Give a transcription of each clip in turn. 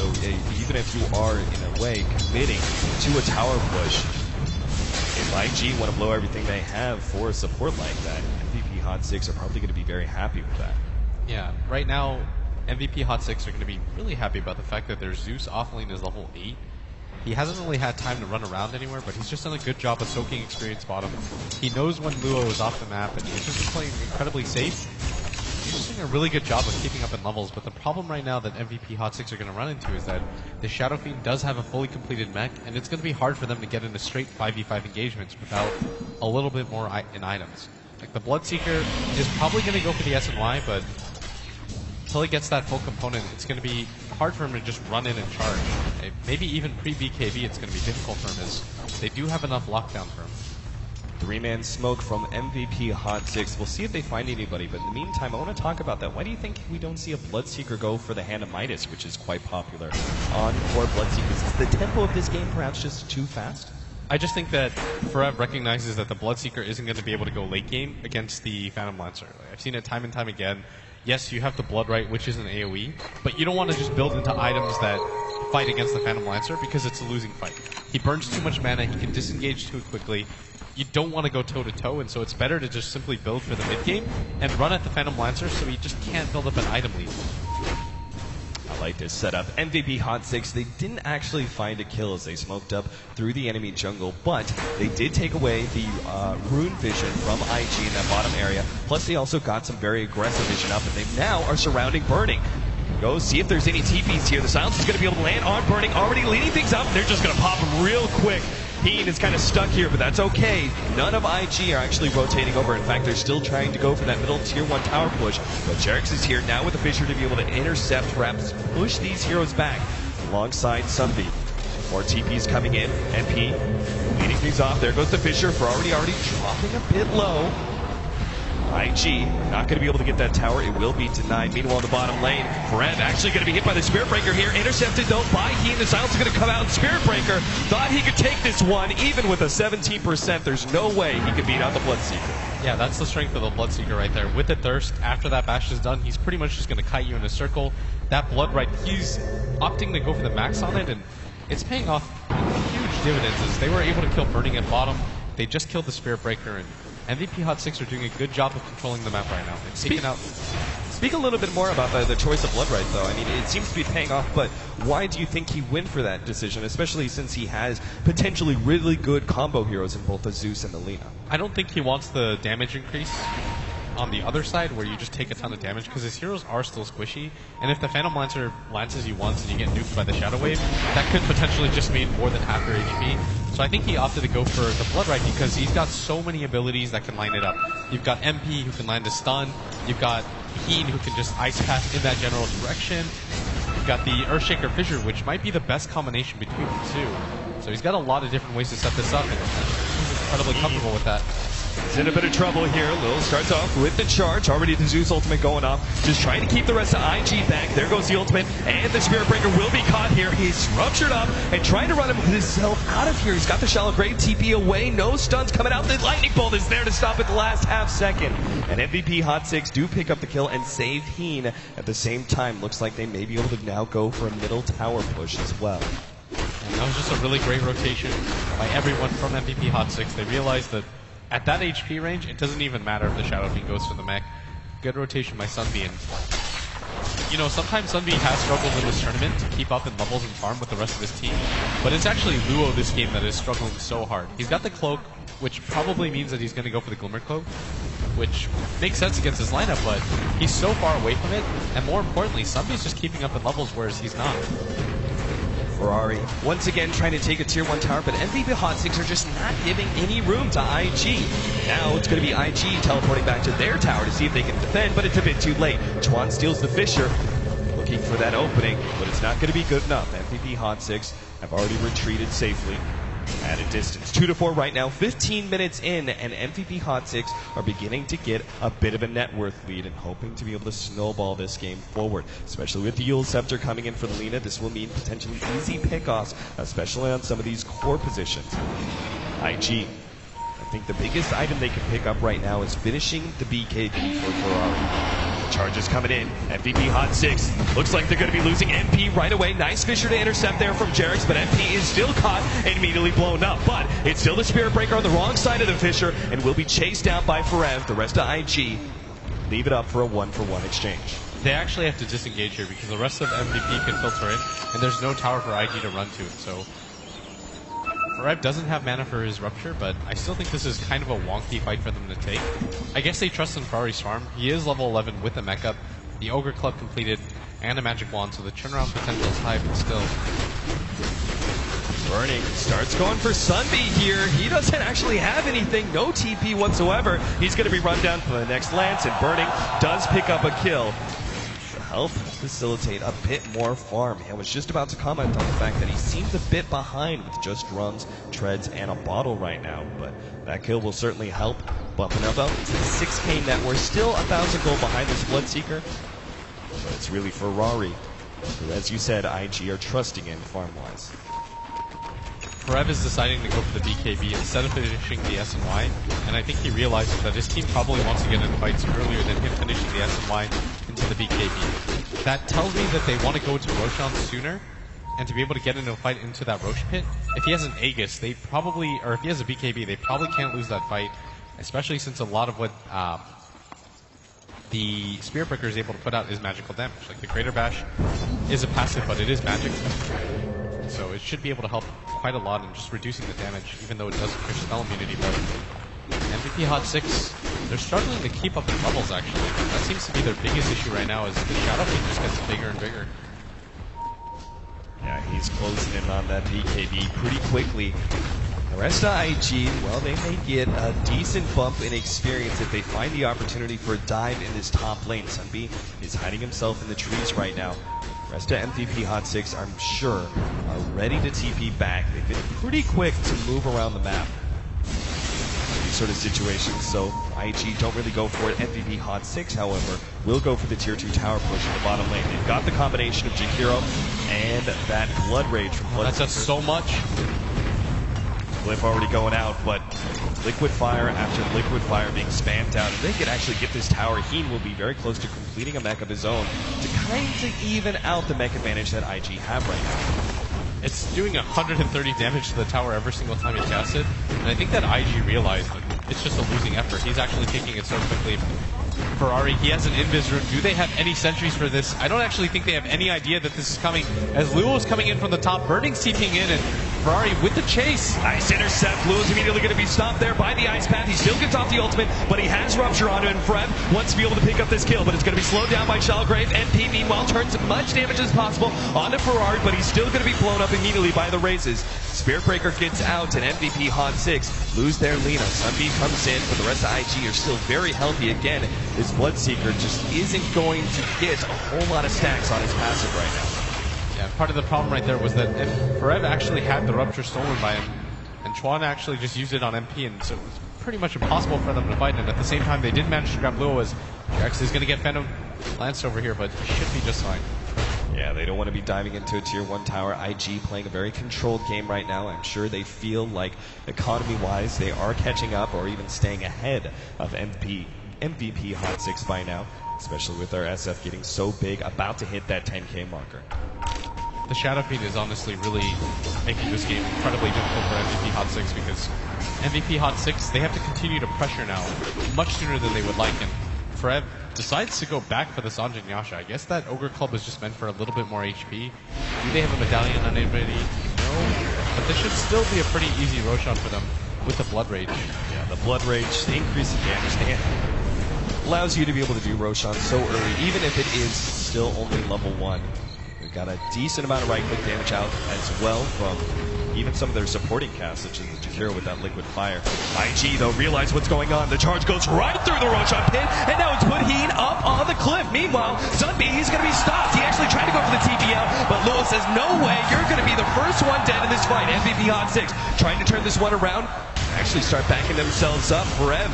So even if you are, in a way, committing to a tower push, if IG want to blow everything they have for a support like that, MVP Hot 6 are probably going to be very happy with that. Yeah, right now, MVP Hot 6 are going to be really happy about the fact that their Zeus offlane is level 8. He hasn't really had time to run around anywhere, but he's just done a good job of soaking experience bottom. He knows when Luo is off the map, and he's just been playing incredibly safe. He's just doing a really good job of keeping up in levels, but the problem right now that MVP Hot 6 are going to run into is that the Shadow Fiend does have a fully completed mech, and it's going to be hard for them to get into straight 5v5 engagements without a little bit more in items. Like, the Bloodseeker is probably going to go for the SNY, but until he gets that full component, it's going to be hard for him to just run in and charge. Maybe even pre-BKB it's going to be difficult for him, as they do have enough lockdown for him. Three-man smoke from MVP Hot 6. We'll see if they find anybody, but in the meantime, I want to talk about that. Why do you think we don't see a Bloodseeker go for the Hand of Midas, which is quite popular on core Bloodseekers? Is the tempo of this game perhaps just too fast? I just think that Forev recognizes that the Bloodseeker isn't going to be able to go late game against the Phantom Lancer. I've seen it time and time again. Yes, you have the Blood Right, which is an AoE, but you don't want to just build into items that fight against the Phantom Lancer because it's a losing fight. He burns too much mana, he can disengage too quickly. You don't want to go toe-to-toe, and so it's better to just simply build for the mid-game and run at the Phantom Lancer so he just can't build up an item lead. I like this setup. MVP Hot 6, they didn't actually find a kill as they smoked up through the enemy jungle, but they did take away the rune vision from IG in that bottom area. Plus, they also got some very aggressive vision up, and they now are surrounding Burning. Go see if there's any TPs here. The Silence is going to be able to land on Burning, already leading things up, and they're just going to pop him real quick. Heen is kind of stuck here, but that's okay. None of IG are actually rotating over. In fact, they're still trying to go for that middle tier 1 tower push. But Jerix is here now with the Fissure to be able to intercept, perhaps push these heroes back alongside Sunbeam. More TPs coming in. NP leading things off. There goes the Fissure for already dropping a bit low. IG not going to be able to get that tower. It will be denied. Meanwhile, in the bottom lane, Forev actually going to be hit by the Spirit Breaker here. Intercepted, though, by Heen. The Silence is going to come out. Spirit Breaker thought he could take this one. Even with a 17%, there's no way he could beat out the Bloodseeker. Yeah, that's the strength of the Bloodseeker right there. With the Thirst, after that bash is done, he's pretty much just going to kite you in a circle. That Blood Right, he's opting to go for the max on it, and it's paying off huge dividends as they were able to kill Burning at bottom. They just killed the Spirit Breaker, and MVP Hot 6 are doing a good job of controlling the map right now. It's taking out. Speak a little bit more about the choice of Blood Right, though. I mean, it seems to be paying off, but why do you think he went for that decision, especially since he has potentially really good combo heroes in both the Zeus and the Lina? I don't think he wants the damage increase on the other side where you just take a ton of damage because his heroes are still squishy, and if the Phantom Lancer lances you once and you get nuked by the Shadow Wave, that could potentially just mean more than half your HP. So I think he opted to go for the Blood Right because he's got so many abilities that can line it up. You've got MP who can land a stun, you've got Heen who can just ice path in that general direction, you've got the Earthshaker Fissure, which might be the best combination between the two. So he's got a lot of different ways to set this up, and he's incredibly comfortable with that. He's in a bit of trouble here. Lil starts off with the charge. Already the Zeus ultimate going off. Just trying to keep the rest of IG back. There goes the ultimate. And the Spirit Breaker will be caught here. He's ruptured up and trying to run himself out of here. He's got the Shallow Grave TP away. No stuns coming out. The Lightning Bolt is there to stop at the last half second. And MVP Hot 6 do pick up the kill and save Heen at the same time. Looks like they may be able to now go for a middle tower push as well. And that was just a really great rotation by everyone from MVP Hot 6. They realized that at that HP range, it doesn't even matter if the Shadow Fiend goes for the mech. Good rotation by Sunbeam. You know, sometimes Sunbeam has struggled in this tournament to keep up in levels and farm with the rest of his team, but it's actually Luo this game that is struggling so hard. He's got the Cloak, which probably means that he's going to go for the Glimmer Cloak, which makes sense against his lineup, but he's so far away from it, and more importantly, Sunbeam's just keeping up in levels, whereas he's not. Ferrari once again trying to take a tier 1 tower, but MVP Hot 6 are just not giving any room to IG. Now it's going to be IG teleporting back to their tower to see if they can defend, but it's a bit too late. Chuan steals the Fissure, looking for that opening, but it's not going to be good enough. MVP Hot 6 have already retreated safely at a distance. 2-4 right now, 15 minutes in, and MVP Hot 6 are beginning to get a bit of a net worth lead and hoping to be able to snowball this game forward. Especially with the Yule Scepter coming in for Lina, this will mean potentially easy pickoffs, especially on some of these core positions. IG, I think the biggest item they can pick up right now is finishing the BKB for Ferrari. Charges coming in. MVP Hot 6. Looks like they're going to be losing MP right away. Nice Fisher to intercept there from Jerix, but MP is still caught and immediately blown up. But it's still the Spirit Breaker on the wrong side of the Fisher and will be chased down by Forev. The rest of IG leave it up for a 1-for-1 exchange. They actually have to disengage here because the rest of MVP can filter in, and there's no tower for IG to run to. So Forev doesn't have mana for his Rupture, but I still think this is kind of a wonky fight for them to take. I guess they trust in Ferrari's farm. He is level 11 with a mech up, the Ogre Club completed, and a Magic Wand, so the turnaround potential is high, but still. Burning starts going for Sunbeam here. He doesn't actually have anything, no TP whatsoever. He's going to be run down for the next Lance, and Burning does pick up a kill. Help facilitate a bit more farm. I was just about to comment on the fact that he seems a bit behind with just drums, treads, and a bottle right now, but that kill will certainly help, bumping up to the 6k net. We're still 1,000 gold behind this Bloodseeker, but it's really Ferrari, who, as you said, IG are trusting in farm-wise. Forev is deciding to go for the BKB instead of finishing the SNY, and I think he realizes that his team probably wants to get into fights earlier than him finishing the SNY into the BKB. That tells me that they want to go to Roshan sooner, and to be able to get into a fight into that Rosh pit. If he has an Aegis, they probably, or if he has a BKB, they probably can't lose that fight, especially since a lot of what the Spirit Breaker is able to put out is magical damage. Like the Crater Bash is a passive, but it is magic. So it should be able to help quite a lot in just reducing the damage, even though it doesn't push spell immunity. But MVP Hot 6, they're struggling to keep up in levels, actually. That seems to be their biggest issue right now, is the Shadow Fiend just gets bigger and bigger. Yeah, he's closing in on that BKB pretty quickly. The rest of IG, well, they may get a decent bump in experience if they find the opportunity for a dive in this top lane. Sunbeam is hiding himself in the trees right now. The rest of MVP Hot 6, I'm sure, are ready to TP back. They've been pretty quick to move around the map in these sort of situations, so IG don't really go for it. MVP Hot 6, however, will go for the tier 2 tower push in the bottom lane. They've got the combination of Jakiro and that Blood Rage from Blood. That does so much. Cliff already going out, but Liquid Fire after Liquid Fire being spammed out. If they could actually get this tower, he will be very close to completing a mech of his own to kind of even out the mech advantage that IG have right now. It's doing 130 damage to the tower every single time he casts it, and I think that IG realized that it's just a losing effort. He's actually taking it so quickly. Ferrari, he has an invis rune. Do they have any sentries for this? I don't actually think they have any idea that this is coming. As Luo's coming in from the top, Burning's TPing in, and Ferrari with the chase. Nice intercept. Luo's immediately going to be stopped there by the Ice Path. He still gets off the ultimate, but he has Rupture onto him. Fred wants to be able to pick up this kill, but it's going to be slowed down by Shalgrave. MP, meanwhile, turns as much damage as possible onto Ferrari, but he's still going to be blown up immediately by the Razes. Spirit Breaker gets out, and MVP Hot 6 lose their Lina. Sunbeam comes in, but the rest of IG are still very healthy again. This Bloodseeker just isn't going to get a whole lot of stacks on his passive right now. Yeah, part of the problem right there was that Forev actually had the Rupture stolen by him, and Chuan actually just used it on MP, and so it was pretty much impossible for them to fight. And at the same time, they did manage to grab Luo, as Jax is going to get Phantom Lanced over here, but he should be just fine. Yeah, they don't want to be diving into a tier 1 tower. IG playing a very controlled game right now. I'm sure they feel like economy-wise they are catching up or even staying ahead of MVP Hot 6 by now, especially with our SF getting so big, about to hit that 10k marker. The Shadow Fiend is honestly really making this game incredibly difficult for MVP Hot 6, because MVP Hot 6, they have to continue to pressure now much sooner than they would like, and Forev decides to go back for the Sanjin Yasha. I guess that Ogre Club was just meant for a little bit more HP. Do they have a medallion on anybody? No. But this should still be a pretty easy Roshan for them with the Blood Rage. Yeah, the Blood Rage, the increase in damage allows you to be able to do Roshan so early, even if it is still only level 1. We've got a decent amount of right-click damage out as well from even some of their supporting casts, such as the Jakiro with that Liquid Fire. IG, though, realize what's going on. The charge goes right through the Roshan pit, and now it's put Heen up on the cliff. Meanwhile, Sunbeam, he's going to be stopped. He actually tried to go for the TPL, but Lewis says, no way, you're going to be the first one dead in this fight. MVP Hot 6 trying to turn this one around, actually start backing themselves up. Forev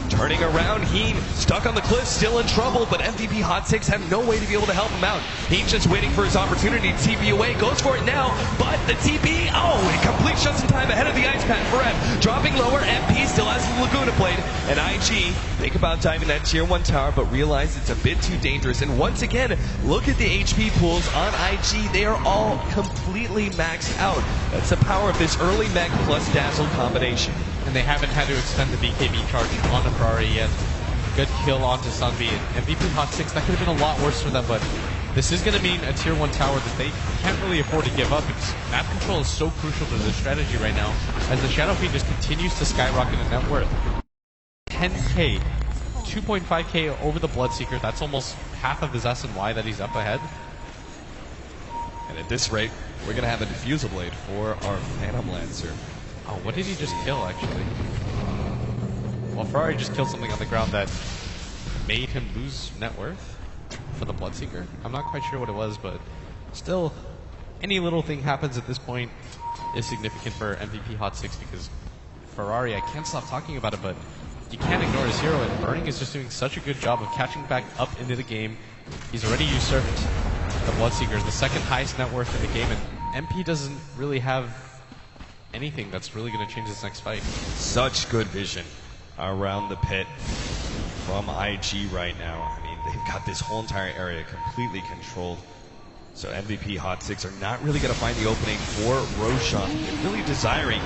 Turning around, Heen stuck on the cliff, still in trouble, but MVP Hot 6 have no way to be able to help him out. Heen's just waiting for his opportunity to TP away, goes for it now, but the TP, it completes just in time ahead of the ice pad for F. Dropping lower, MP still has the Laguna Blade, and IG think about diving that tier 1 tower, but realize it's a bit too dangerous. And once again, look at the HP pools on IG. They are all completely maxed out. That's the power of this early mech plus Dazzle combination. And they haven't had to extend the BKB charge on the Ferrari yet. Good kill onto Sunbeam. MVP Hot 6, that could have been a lot worse for them, but this is going to mean a tier 1 tower that they can't really afford to give up. Map control is so crucial to their strategy right now, as the Shadow Fiend just continues to skyrocket in net worth. 10k, 2.5k over the Bloodseeker. That's almost half of his S&Y that he's up ahead. And at this rate, we're going to have a Diffusal Blade for our Phantom Lancer. Oh, what did he just kill, actually? Well, Ferrari just killed something on the ground that made him lose net worth for the Bloodseeker. I'm not quite sure what it was, but still, any little thing happens at this point is significant for MVP Hot 6, because Ferrari, I can't stop talking about it, but you can't ignore his hero, and Burning is just doing such a good job of catching back up into the game. He's already usurped the Bloodseekers, the second highest net worth in the game, and MP doesn't really have anything that's really going to change this next fight. Such good vision around the pit from IG right now. I mean, they've got this whole entire area completely controlled. So MVP Hot 6 are not really going to find the opening for Roshan. They're really desiring.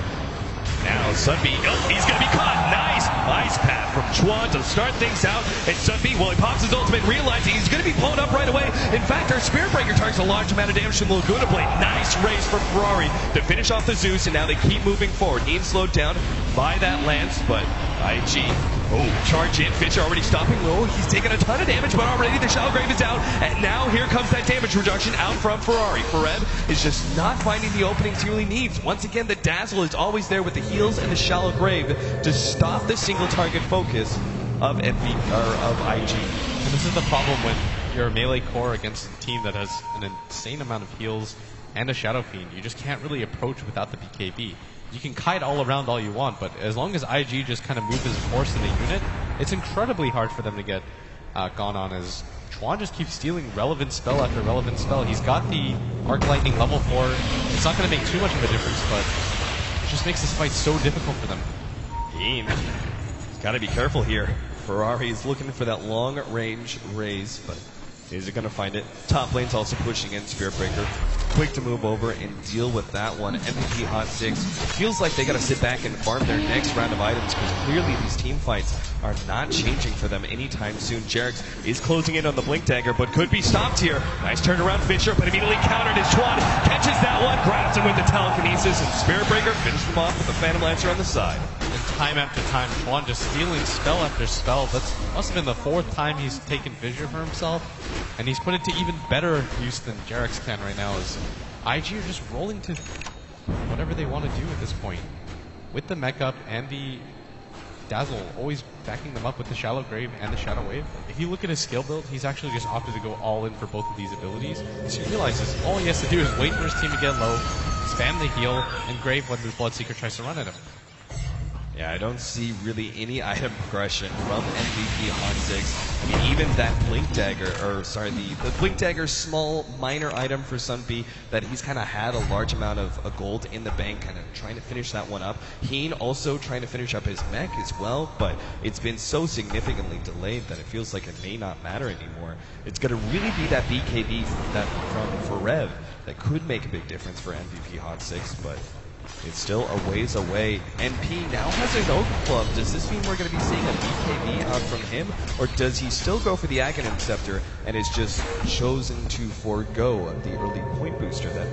Now Sunbeam, he's going to be caught. Nice ice path from Chuan to start things out. And Sunbeam, well, he pops his ultimate, realizing he's going to be blown up right away. In fact, our Spirit Breaker targets a large amount of damage from the Laguna Blade. Nice race from Ferrari to finish off the Zeus, and now they keep moving forward. Ian slowed down by that lance, but IG, charge in. Fisher already stopping low. He's taking a ton of damage, but already the Shallow Grave is out. And now here comes that damage reduction out from Ferrari. Fereb is just not finding the openings he really needs. Once again, the Dazzle is always there with the heals and the Shallow Grave to stop the single target focus of IG. And this is the problem when you're a melee core against a team that has an insane amount of heals and a Shadow Fiend. You just can't really approach without the BKB. You can kite all around all you want, but as long as IG just kind of moves his force in the unit, it's incredibly hard for them to get gone on, as Chuan just keeps stealing relevant spell after relevant spell. He's got the Arc Lightning level 4. It's not going to make too much of a difference, but it just makes this fight so difficult for them. He's got to be careful here. Ferrari is looking for that long range raise, but is it going to find it? Top lane's also pushing in. Spirit Breaker quick to move over and deal with that one. MVP Hot 6 feels like they got to sit back and farm their next round of items, because clearly these team fights are not changing for them anytime soon. Jerix is closing in on the Blink Dagger, but could be stopped here. Nice turnaround Fisher, but immediately countered as Chuan catches that one, grabs him with the telekinesis, and Spirit Breaker finishes him off with the Phantom Lancer on the side. And time after time, Chuan just stealing spell after spell. That must have been the 4th time he's taken Fissure for himself, and he's put it to even better use than Jerix can right now, as IG are just rolling to whatever they want to do at this point. With the mech up and the Dazzle always backing them up with the Shallow Grave and the Shadow Wave. If you look at his skill build, he's actually just opted to go all in for both of these abilities. So he realizes all he has to do is wait for his team to get low, spam the heal, and Grave when the Bloodseeker tries to run at him. Yeah, I don't see really any item progression from MVP Hot 6. I mean, even that Blink Dagger, the Blink Dagger small, minor item for Sunbeam that he's kind of had a large amount of gold in the bank, kind of trying to finish that one up. Heen also trying to finish up his mech as well, but it's been so significantly delayed that it feels like it may not matter anymore. It's going to really be that BKB from Fereb that could make a big difference for MVP Hot 6, but it's still a ways away. NP now has an Oak Club. Does this mean we're going to be seeing a BKB out from him? Or does he still go for the Aghanim Scepter and is just chosen to forego the early point booster that